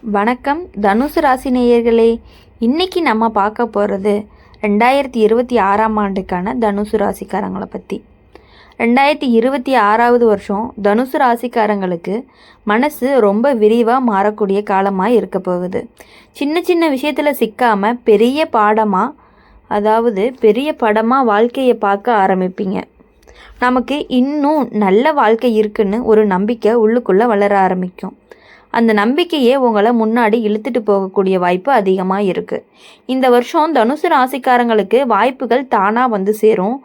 வணக்கம் தனுசு ராசி நேயர்களே. இன்றைக்கி நம்ம பார்க்க போகிறது 2026ஆம் ஆண்டுக்கான தனுசு ராசிக்காரங்களை பற்றி. 2026வது வருஷம் தனுசு ராசிக்காரங்களுக்கு மனசு ரொம்ப விரிவாக மாறக்கூடிய காலமாக இருக்க போகுது. சின்ன சின்ன விஷயத்தில் சிக்காமல் பெரிய படமாக வாழ்க்கையை பார்க்க ஆரம்பிப்பீங்க. நமக்கு இன்னும் நல்ல வாழ்க்கை இருக்குன்னு ஒரு நம்பிக்கை உள்ளுக்குள்ளே வளர ஆரம்பிக்கும். அந்த நம்பிக்கையே உங்களை முன்னாடி இழுத்துட்டு போகக்கூடிய வாய்ப்பு அதிகமாக இருக்குது. இந்த வருஷம் தனுசு ராசிக்காரங்களுக்கு வாய்ப்புகள் தானாக வந்து சேரும்.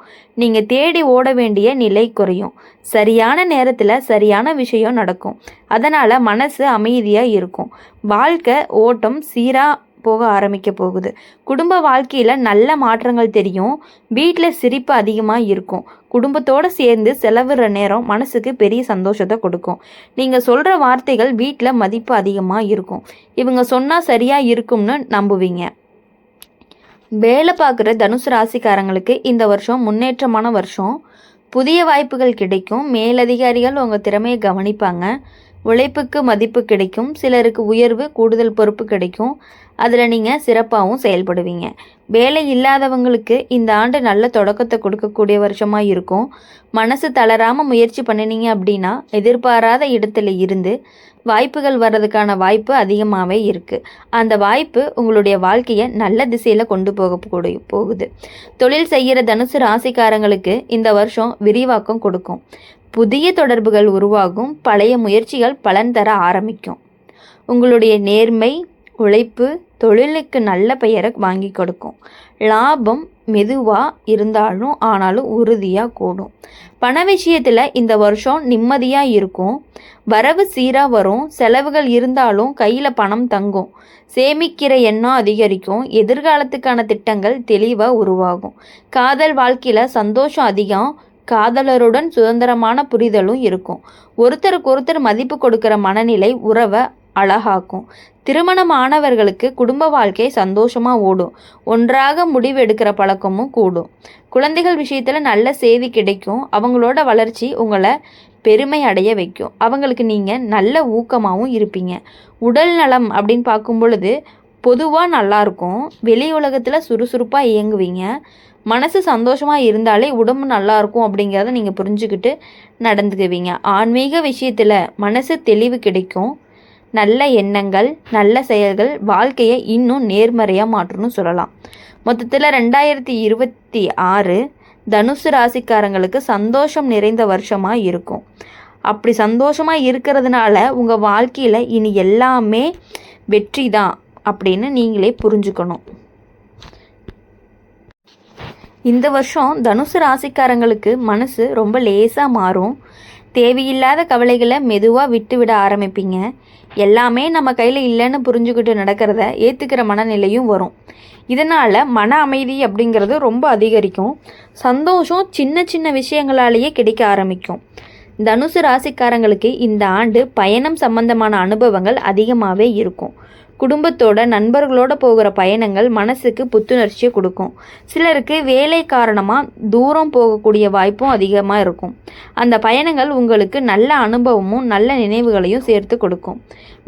நீங்கள் தேடி ஓட வேண்டிய நிலை குறையும். சரியான நேரத்தில் சரியான விஷயம் நடக்கும். அதனால் மனசு அமைதியாக இருக்கும். வாழ்க்கை ஓட்டம் சீராக போக ஆரம்பிக்க போகுது. குடும்ப வாழ்க்கையில் நல்ல மாற்றங்கள் தெரியும். வீட்டில் சிரிப்பு அதிகமாக இருக்கும். குடும்பத்தோடு சேர்ந்து செலவிடுற நேரம் மனசுக்கு பெரிய சந்தோஷத்தை கொடுக்கும். நீங்கள் சொல்கிற வார்த்தைகள் வீட்டில் மதிப்பு அதிகமாக இருக்கும். இவங்க சொன்னால் சரியாக இருக்கும்னு நம்புவீங்க. வேலை பார்க்குற தனுசு ராசிக்காரங்களுக்கு இந்த வருஷம் முன்னேற்றமான வருஷம். புதிய வாய்ப்புகள் கிடைக்கும். மேலதிகாரிகள் உங்கள் திறமையை கவனிப்பாங்க. உழைப்புக்கு மதிப்பு கிடைக்கும். சிலருக்கு உயர்வு, கூடுதல் பொறுப்பு கிடைக்கும். அதில் நீங்கள் சிறப்பாகவும் செயல்படுவீங்க. வேலை இல்லாதவங்களுக்கு இந்த ஆண்டு நல்ல தொடக்கத்தை கொடுக்கக்கூடிய வருஷமாக இருக்கும். மனசு தளராமல் முயற்சி பண்ணினீங்க அப்படின்னா எதிர்பாராத இடத்துல இருந்து வாய்ப்புகள் வர்றதுக்கான வாய்ப்பு அதிகமாகவே இருக்குது. அந்த வாய்ப்பு உங்களுடைய வாழ்க்கையை நல்ல திசையில் கொண்டு போகுது. தொழில் செய்கிற தனுசு ராசிக்காரங்களுக்கு இந்த வருஷம் விரிவாக்கம் கொடுக்கும். புதிய தொடர்புகள் உருவாகும். பழைய முயற்சிகள் பலன் தர ஆரம்பிக்கும். உங்களுடைய நேர்மை, உழைப்பு தொழிலுக்கு நல்ல பெயரை வாங்கி கொடுக்கும். லாபம் மெதுவாக ஆனாலும் உறுதியாக கூடும். பண விஷயத்தில் இந்த வருஷம் நிம்மதியாக இருக்கும். வரவு சீராக வரும். செலவுகள் இருந்தாலும் கையில் பணம் தங்கும். சேமிக்கிற எண்ணம் அதிகரிக்கும். எதிர்காலத்துக்கான திட்டங்கள் தெளிவாக உருவாகும். காதல் வாழ்க்கையில் சந்தோஷம் அதிகம். காதலருடன் சுதந்திரமான புரிதலும் இருக்கும். ஒருத்தருக்கு ஒருத்தர் மதிப்பு கொடுக்கிற மனநிலை உறவை அழகாக்கும். திருமணமானவர்களுக்கு குடும்ப வாழ்க்கை சந்தோஷமாக ஓடும். ஒன்றாக முடிவு எடுக்கிற பழக்கமும் கூடும். குழந்தைகள் விஷயத்தில் நல்ல செய்தி கிடைக்கும். அவங்களோட வளர்ச்சி உங்களை பெருமை அடைய வைக்கும். அவங்களுக்கு நீங்கள் நல்ல ஊக்கமாகவும் இருப்பீங்க. உடல் நலம் அப்படின்னு பார்க்கும் பொழுது பொதுவாக நல்லாயிருக்கும். வெளி உலகத்தில் சுறுசுறுப்பாக இயங்குவீங்க. மனசு சந்தோஷமாக இருந்தாலே உடம்பு நல்லாயிருக்கும் அப்படிங்கிறத நீங்கள் புரிஞ்சுக்கிட்டு நடந்துக்குவீங்க. ஆன்மீக விஷயத்தில் மனசு தெளிவு கிடைக்கும். நல்ல எண்ணங்கள், நல்ல செயல்கள் வாழ்க்கையை இன்னும் நேர்மறையாக மாற்றணும்னு சொல்லலாம். மொத்தத்தில் 2026 தனுசு ராசிக்காரங்களுக்கு சந்தோஷம் நிறைந்த வருஷமாக இருக்கும். அப்படி சந்தோஷமாக இருக்கிறதுனால உங்கள் வாழ்க்கையில் இனி எல்லாமே வெற்றி தான் அப்படின்னு நீங்களே புரிஞ்சுக்கணும். இந்த வருஷம் தனுசு ராசிக்காரங்களுக்கு மனசு ரொம்ப லேசாக மாறும். தேவையில்லாத கவலைகளை மெதுவாக விட்டுவிட ஆரம்பிப்பீங்க. எல்லாமே நம்ம கையில் இல்லைன்னு புரிஞ்சுக்கிட்டு நடக்கிறத ஏற்றுக்கிற மனநிலையும் வரும். இதனால் மன அமைதி அப்படிங்கிறது ரொம்ப அதிகரிக்கும். சந்தோஷம் சின்ன சின்ன விஷயங்களாலேயே கிடைக்க ஆரம்பிக்கும். தனுசு ராசிக்காரங்களுக்கு இந்த ஆண்டு பயணம் சம்பந்தமான அனுபவங்கள் அதிகமாகவே இருக்கும். குடும்பத்தோட நண்பர்களோட போகிற பயணங்கள் மனசுக்கு புத்துணர்ச்சியை கொடுக்கும். சிலருக்கு வேலை காரணமாக தூரம் போகக்கூடிய வாய்ப்பும் அதிகமாக இருக்கும். அந்த பயணங்கள் உங்களுக்கு நல்ல அனுபவமும் நல்ல நினைவுகளையும் சேர்த்து கொடுக்கும்.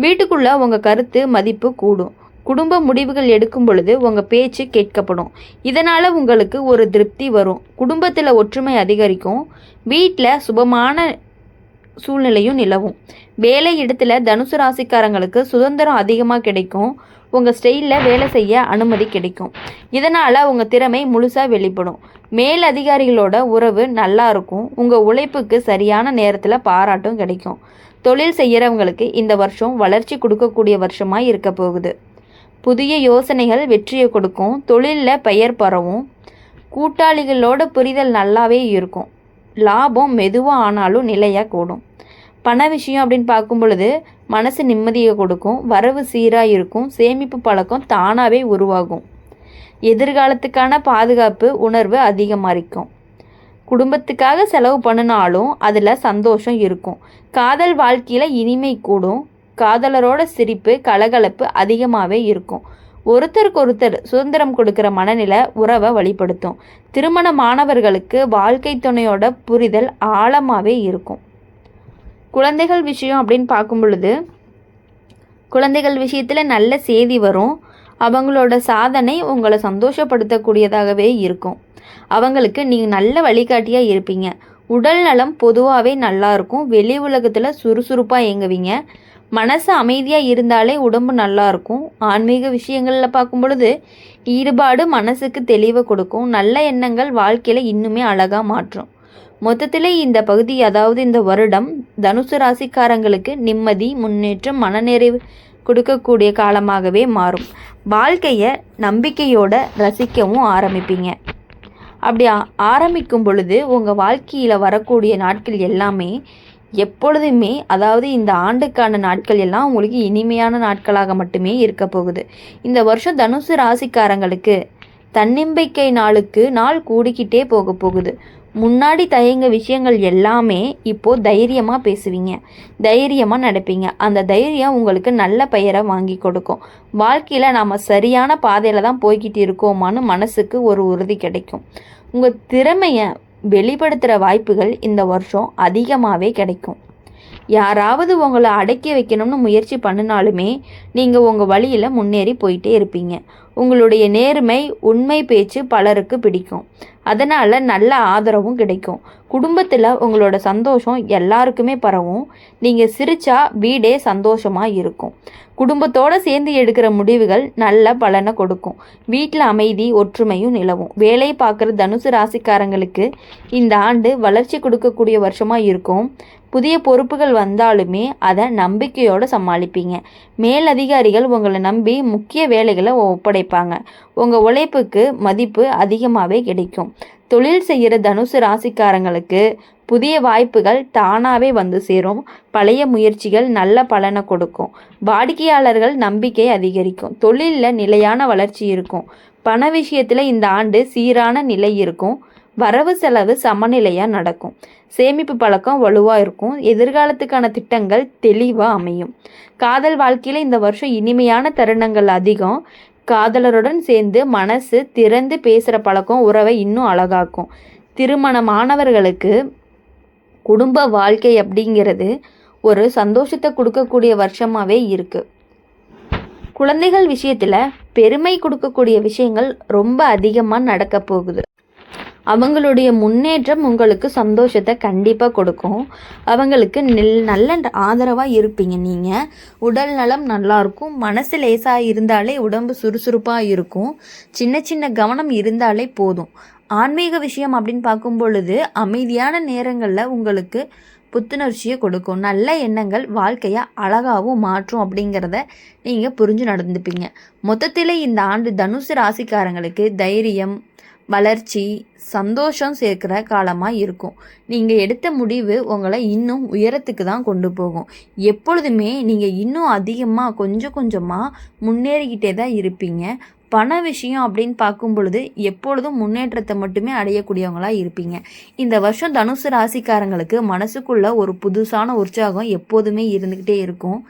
வீட்டுக்குள்ளே உங்கள் கருத்து மதிப்பு கூடும். குடும்ப முடிவுகள் எடுக்கும் பொழுது உங்கள் பேச்சு கேட்கப்படும். இதனால் உங்களுக்கு ஒரு திருப்தி வரும். குடும்பத்தில் ஒற்றுமை அதிகரிக்கும். வீட்டில் சுபமான சூழ்நிலையும் நிலவும். வேலை இடத்துல தனுசு ராசிக்காரங்களுக்கு சுதந்திரம் அதிகமாக கிடைக்கும். உங்கள் ஸ்டைலில் வேலை செய்ய அனுமதி கிடைக்கும். இதனால் உங்கள் திறமை முழுசாக வெளிப்படும். மேல் அதிகாரிகளோட உறவு நல்லா இருக்கும். உங்கள் உழைப்புக்கு சரியான நேரத்தில் பாராட்டும் கிடைக்கும். தொழில் செய்கிறவங்களுக்கு இந்த வருஷம் வளர்ச்சி கொடுக்கக்கூடிய வருஷமாக இருக்க போகுது. புதிய யோசனைகள் வெற்றியை கொடுக்கும். தொழிலில் பெயர் பரவும். கூட்டாளிகளோட புரிதல் நல்லாவே இருக்கும். லாபம் மெதுவாக ஆனாலும் நிலையாக கூடும். பண விஷயம் அப்படின்னு பார்க்கும் பொழுது மனசு நிம்மதியை கொடுக்கும். வரவு சீராக இருக்கும். சேமிப்பு பழக்கம் தானாகவே உருவாகும். எதிர்காலத்துக்கான பாதுகாப்பு உணர்வு அதிகமாக இருக்கும். குடும்பத்துக்காக செலவு பண்ணினாலும் அதில் சந்தோஷம் இருக்கும். காதல் வாழ்க்கையில் இனிமை கூடும். காதலரோட சிரிப்பு கலகலப்பு அதிகமாகவே இருக்கும். ஒருத்தருக்கு ஒருத்தர் சுதந்திரம் கொடுக்கிற மனநிலை உறவை வழிபடுத்தும். திருமணமானவர்களுக்கு வாழ்க்கை துணையோட புரிதல் ஆழமாகவே இருக்கும். குழந்தைகள் விஷயம் அப்படின்னு பார்க்கும் பொழுது குழந்தைகள் விஷயத்தில் நல்ல செய்தி வரும். அவங்களோட சாதனை உங்களை சந்தோஷப்படுத்தக்கூடியதாகவே இருக்கும். அவங்களுக்கு நீங்கள் நல்ல வழிகாட்டியாக இருப்பீங்க. உடல் நலம் பொதுவாகவே நல்லா இருக்கும். வெளி உலகத்தில் சுறுசுறுப்பாக இயங்குவீங்க. மனசு அமைதியாக இருந்தாலே உடம்பு நல்லா இருக்கும். ஆன்மீக விஷயங்களில் பார்க்கும் பொழுது ஈடுபாடு மனசுக்கு தெளிவை கொடுக்கும். நல்ல எண்ணங்கள் வாழ்க்கையில் இன்னுமே அழகாக மாற்றும். மொத்தத்தில் இந்த பகுதி, அதாவது இந்த வருடம் தனுசு ராசிக்காரங்களுக்கு நிம்மதி, முன்னேற்றம், மனநிறைவு கொடுக்கக்கூடிய காலமாகவே மாறும். வாழ்க்கையை நம்பிக்கையோட ரசிக்கவும் ஆரம்பிப்பீங்க. அப்படி ஆரம்பிக்கும் பொழுது உங்கள் வாழ்க்கையில் வரக்கூடிய நாட்கள் எல்லாமே எப்பொழுதுமே, அதாவது இந்த ஆண்டுக்கான நாட்கள் எல்லாம் உங்களுக்கு இனிமையான நாட்களாக மட்டுமே இருக்க போகுது. இந்த வருஷம் தனுசு ராசிக்காரங்களுக்கு தன்னம்பிக்கை நாளுக்கு நாள் கூடிக்கிட்டே போக போகுது. முன்னாடி தயங்க விஷயங்கள் எல்லாமே இப்போது தைரியமாக பேசுவீங்க, தைரியமாக நடப்பீங்க. அந்த தைரியம் உங்களுக்கு நல்ல பெயரை வாங்கி கொடுக்கும். வாழ்க்கையில் நாம் சரியான பாதையில் தான் போய்கிட்டு இருக்கோமான்னு மனசுக்கு ஒரு உறுதி கிடைக்கும். உங்கள் திறமையை வெளிப்படுத்துகிற வாய்ப்புகள் இந்த வருஷம் அதிகமாகவே கிடைக்கும். யாராவது உங்களை அடக்கி வைக்கணும்னு முயற்சி பண்ணினாலுமே நீங்கள் உங்கள் வழியில் முன்னேறி போயிட்டே இருப்பீங்க. உங்களுடைய நேர்மை, உண்மை பேச்சு பலருக்கு பிடிக்கும். அதனால் நல்ல ஆதரவும் கிடைக்கும். குடும்பத்தில் உங்களோட சந்தோஷம் எல்லாருக்குமே பரவும். நீங்கள் சிரிச்சா வீடே சந்தோஷமாக இருக்கும். குடும்பத்தோடு சேர்ந்து எடுக்கிற முடிவுகள் நல்ல பலனை கொடுக்கும். வீட்டில் அமைதி, ஒற்றுமையும் நிலவும். வேலை பார்க்குற தனுசு ராசிக்காரங்களுக்கு இந்த ஆண்டு வளர்ச்சி கொடுக்கக்கூடிய வருஷமாக இருக்கும். புதிய பொறுப்புகள் வந்தாலுமே அதை நம்பிக்கையோடு சமாளிப்பீங்க. மேலதிகாரிகள் உங்களை நம்பி முக்கிய வேலைகளை ஒப்படைப்பாங்க. உங்கள் உழைப்புக்கு மதிப்பு அதிகமாகவே கிடைக்கும். தொழில் செய்கிற தனுசு ராசிக்காரங்களுக்கு புதிய வாய்ப்புகள் தானாகவே வந்து சேரும். பழைய முயற்சிகள் நல்ல பலனை கொடுக்கும். வாடிக்கையாளர்கள் நம்பிக்கை அதிகரிக்கும். தொழிலில் நிலையான வளர்ச்சி இருக்கும். பண விஷயத்தில் இந்த ஆண்டு சீரான நிலை இருக்கும். வரவு செலவு சமநிலையாக நடக்கும். சேமிப்பு பழக்கம் வலுவாக இருக்கும். எதிர்காலத்துக்கான திட்டங்கள் தெளிவாக அமையும். காதல் வாழ்க்கையில் இந்த வருஷம் இனிமையான தருணங்கள் அதிகம். காதலருடன் சேர்ந்து மனசு திறந்து பேசுகிற பழக்கம் உறவை இன்னும் அழகாக்கும். திருமணமானவர்களுக்கு குடும்ப வாழ்க்கை அப்படிங்கிறது ஒரு சந்தோஷத்தை கொடுக்கக்கூடிய வருஷமாகவே இருக்குது. குழந்தைகள் விஷயத்தில் பெருமை கொடுக்கக்கூடிய விஷயங்கள் ரொம்ப அதிகமாக நடக்க போகுது. அவங்களுடைய முன்னேற்றம் உங்களுக்கு சந்தோஷத்தை கண்டிப்பாக கொடுக்கும். அவங்களுக்கு நல்ல ஆதரவாக இருப்பீங்க. நீங்கள் உடல் நலம் நல்லாயிருக்கும். மனசு லேசாக இருந்தாலே உடம்பு சுறுசுறுப்பாக இருக்கும். சின்ன சின்ன கவனம் இருந்தாலே போதும். ஆன்மீக விஷயம் அப்படின்னு பார்க்கும் பொழுது அமைதியான நேரங்களில் உங்களுக்கு புத்துணர்ச்சியை கொடுக்கும். நல்ல எண்ணங்கள் வாழ்க்கையை அழகாகவும் மாற்றும் அப்படிங்கிறத நீங்கள் புரிஞ்சு நடந்துப்பீங்க. மொத்தத்தில் இந்த ஆண்டு தனுசு ராசிக்காரங்களுக்கு தைரியம், வளர்ச்சி, சந்தோஷம் சேர்க்கிற காலமாக இருக்கும். நீங்கள் எடுத்த முடிவு உங்களை இன்னும் உயரத்துக்கு தான் கொண்டு போகும். எப்பொழுதுமே நீங்கள் இன்னும் அதிகமாக கொஞ்சம் கொஞ்சமாக முன்னேறிக்கிட்டே தான் இருப்பீங்க. பண விஷயம் அப்படின்னு பார்க்கும் பொழுது எப்பொழுதும் முன்னேற்றத்தை மட்டுமே அடையக்கூடியவங்களாக இருப்பீங்க. இந்த வருஷம் தனுசு ராசிக்காரங்களுக்கு மனசுக்குள்ள ஒரு புதுசான உற்சாகம் எப்போதுமே இருந்துக்கிட்டே இருக்கும்.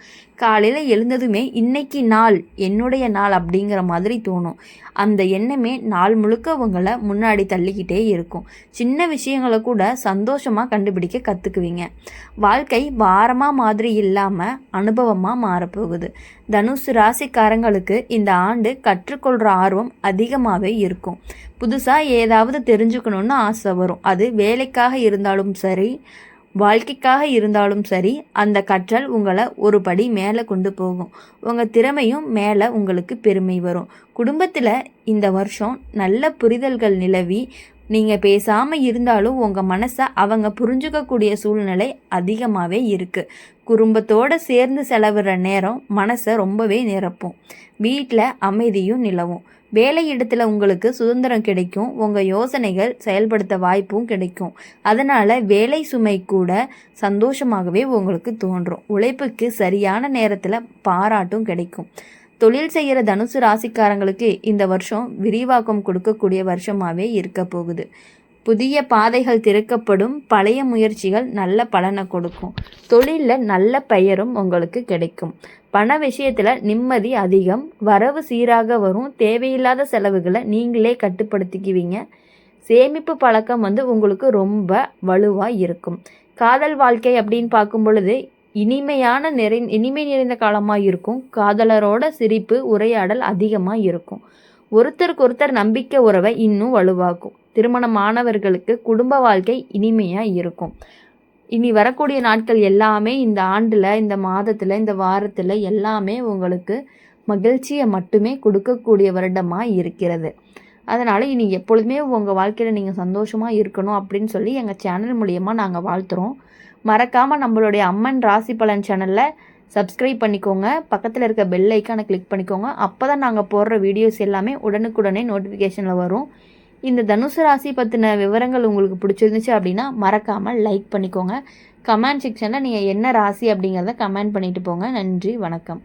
காலையில் எழுந்ததுமே இன்னைக்கு நாள் என்னுடைய நாள் அப்படிங்கிற மாதிரி தோணும். அந்த எண்ணமே நாள் முழுக்க உங்களை முன்னாடி தள்ளிக்கிட்டே இருக்கும். சின்ன விஷயங்களை கூட சந்தோஷமாக கண்டுபிடிக்க கற்றுக்குவீங்க. வாழ்க்கை பாரமாக மாதிரி இல்லாமல் அனுபவமாக மாறப்போகுது. தனுசு ராசிக்காரங்களுக்கு இந்த ஆண்டு கற்றுக்கொள்கிற ஆர்வம் அதிகமாகவே இருக்கும். புதுசாக ஏதாவது தெரிஞ்சுக்கணுன்னு ஆசை வரும். அது வேலைக்காக இருந்தாலும் சரி, வாழ்க்கைக்காக இருந்தாலும் சரி, அந்த கற்றல் உங்களை ஒரு படி மேலே கொண்டு போகும். உங்கள் திறமையும் மேலே உங்களுக்கு பெருமை வரும். குடும்பத்தில் இந்த வருஷம் நல்ல புரிதல்கள் நிலவி நீங்கள் பேசாமல் இருந்தாலும் உங்கள் மனசை அவங்க புரிஞ்சுக்கக்கூடிய சூழ்நிலை அதிகமாகவே இருக்குது. குடும்பத்தோடு சேர்ந்து செலவிடுற நேரம் மனசை ரொம்பவே நிரப்பும். வீட்டில் அமைதியும் நிலவும். வேலை இடத்துல உங்களுக்கு சுதந்திரம் கிடைக்கும். உங்கள் யோசனைகள் செயல்படுத்த வாய்ப்பும் கிடைக்கும். அதனால் வேலை சுமை கூட சந்தோஷமாகவே உங்களுக்கு தோன்றும். உழைப்புக்கு சரியான நேரத்தில் பாராட்டும் கிடைக்கும். தொழில் செய்கிற தனுசு ராசிக்காரங்களுக்கு இந்த வருஷம் விரிவாக்கம் கொடுக்கக்கூடிய வருஷமாகவே இருக்க போகுது. புதிய பாதைகள் திறக்கப்படும். பழைய முயற்சிகள் நல்ல பலனை கொடுக்கும். தொழிலில் நல்ல பெயரும் உங்களுக்கு கிடைக்கும். பண விஷயத்தில் நிம்மதி அதிகம். வரவு சீராக வரும். தேவையில்லாத செலவுகளை நீங்களே கட்டுப்படுத்திக்குவீங்க. சேமிப்பு பழக்கம் உங்களுக்கு ரொம்ப வலுவாக இருக்கும். காதல் வாழ்க்கை அப்படின்னு பார்க்கும் பொழுது இனிமை நிறைந்த காலமாக இருக்கும். காதலரோட சிரிப்பு உரையாடல் அதிகமாக இருக்கும். ஒருத்தருக்கு ஒருத்தர் நம்பிக்கை உறவை இன்னும் வலுவாக்கும். திருமணமானவர்களுக்கு குடும்ப வாழ்க்கை இனிமையாக இருக்கும். இனி வரக்கூடிய நாட்கள் எல்லாமே இந்த ஆண்டில், இந்த மாதத்தில், இந்த வாரத்தில் எல்லாமே உங்களுக்கு மகிழ்ச்சியை மட்டுமே கொடுக்கக்கூடிய வருடமாக இருக்கிறது. அதனால் இனி எப்பொழுதுமே உங்கள் வாழ்க்கையில் நீங்கள் சந்தோஷமாக இருக்கணும் அப்படின்னு சொல்லி எங்கள் சேனல் மூலிமா நாங்கள் வாழ்த்துறோம். மறக்காமல் நம்மளுடைய அம்மன் ராசி பலன் சேனலில் சப்ஸ்கிரைப் பண்ணிக்கோங்க. பக்கத்தில் இருக்க பெல் ஐக்கானை கிளிக் பண்ணிக்கோங்க. அப்போ தான் நாங்கள் போடுற வீடியோஸ் எல்லாமே உடனுக்குடனே நோட்டிஃபிகேஷனில் வரும். இந்த தனுசு ராசி பற்றின விவரங்கள் உங்களுக்கு பிடிச்சிருந்துச்சு அப்படின்னா மறக்காமல் லைக் பண்ணிக்கோங்க. கமெண்ட் செக்ஷனில் நீங்கள் என்ன ராசி அப்படிங்கிறத கமெண்ட் பண்ணிட்டு போங்க. நன்றி, வணக்கம்.